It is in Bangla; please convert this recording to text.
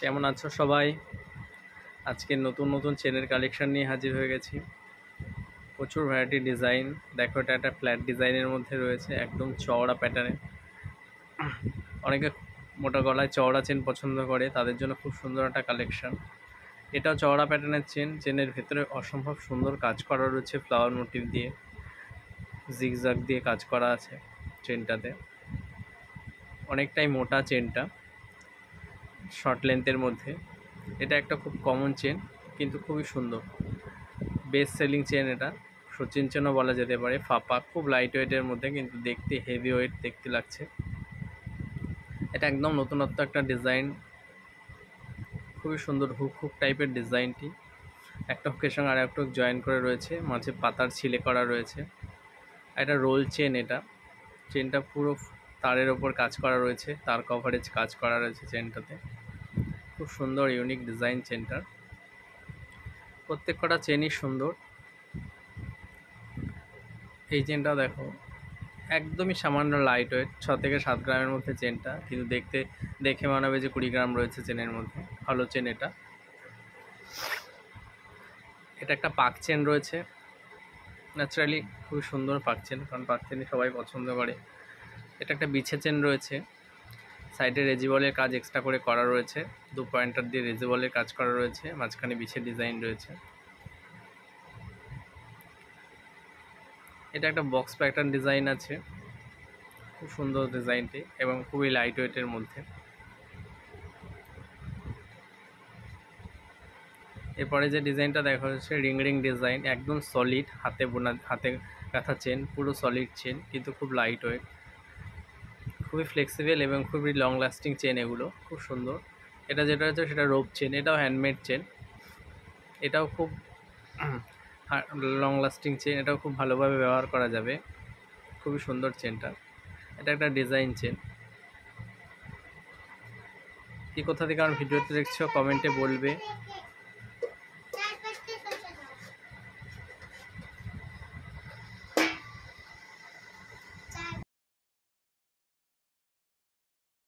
কেমন আছো সবাই? আজকে নতুন নতুন চেনের কালেকশন নিয়ে হাজির হয়ে গেছি। প্রচুর ভ্যারাইটি ডিজাইন। দেখো, এটা একটা ফ্ল্যাট ডিজাইনের মধ্যে রয়েছে, একদম চওড়া প্যাটার্নে। অনেকে মোটা গলায় চওড়া চেন পছন্দ করে, তাদের জন্য খুব সুন্দর একটা কালেকশন। এটাও চওড়া প্যাটার্নের চেনের ভেতরে অসম্ভব সুন্দর কাজ করা রয়েছে, ফ্লাওয়ার মোটিভ দিয়ে, জিগজাগ দিয়ে কাজ করা আছে চেনটাতে। অনেকটাই মোটা চেনটা, শর্ট লেন্থের মধ্যে। এটা একটা খুব কমন চেন, কিন্তু খুবই সুন্দর। বেস্ট সেলিং চেন এটা, সচিন চেনও বলা যেতে পারে। ফাপা, খুব লাইট ওয়েটের মধ্যে, কিন্তু দেখতে হেভি ওয়েট দেখতে লাগছে। এটা একদম নতুনত্ব একটা ডিজাইন, খুবই সুন্দর হুক হুক টাইপের ডিজাইনটি। একটা হুকের সঙ্গে আর একটা হুক জয়েন করে রয়েছে, মাঝে পাতার ছিলে করা রয়েছে। এটা রোল চেন। এটা চেনটা পুরো তারের ওপর কাজ করা রয়েছে, তার কভারেজ কাজ করা রয়েছে চেনটাতে। খুব সুন্দর ইউনিক ডিজাইন চেনটার। প্রত্যেক কটা চেনই সুন্দর। এই চেনটাও দেখো, একদমই সামান্য লাইট ওয়েট, 6 থেকে 7 গ্রামের মধ্যে চেনটা, কিন্তু দেখে মনে হবে যে 20 গ্রাম রয়েছে চেনের মধ্যে। ভালো চেন এটা। এটা একটা পাক চেন রয়েছে, ন্যাচারালি খুবই সুন্দর পাক চেন, কারণ পাক চেনই সবাই পছন্দ করে। এটা একটা বিছে চেন রয়েছে, সাইডে রেজিবলের কাজ এক্সট্রা করে করা রয়েছে, 2 পয়েন্টার দিয়ে রেজিবলের কাজ করা রয়েছে, মাঝখানে বিছে ডিজাইন রয়েছে। এটা একটা বক্স প্যাটার্ন ডিজাইন আছে, খুব সুন্দর ডিজাইনটি, এবং খুবই লাইট ওয়েটের মধ্যে। এরপরে যে ডিজাইনটা দেখা যাচ্ছে রিং ডিজাইন, একদম সলিড, হাতে বোনা, হাতে গাঁথা চেন, পুরো সলিড চেন, কিন্তু খুব লাইট ওয়েট, খুবই ফ্লেক্সিবল এবং খুবই লং লাস্টিং চেন। এগুলো খুব সুন্দর। এটা যেটা হচ্ছে সেটা রোপ চেন, এটাও হ্যান্ডমেড চেন। এটাও খুব লং লাস্টিং চেন, এটাও খুব ভালোভাবে ব্যবহার করা যাবে। খুবই সুন্দর চেনটা। এটা একটা ডিজাইন চেন। কি কোথা থেকে আমার ভিডিওতে দেখছো কমেন্টে বলবে।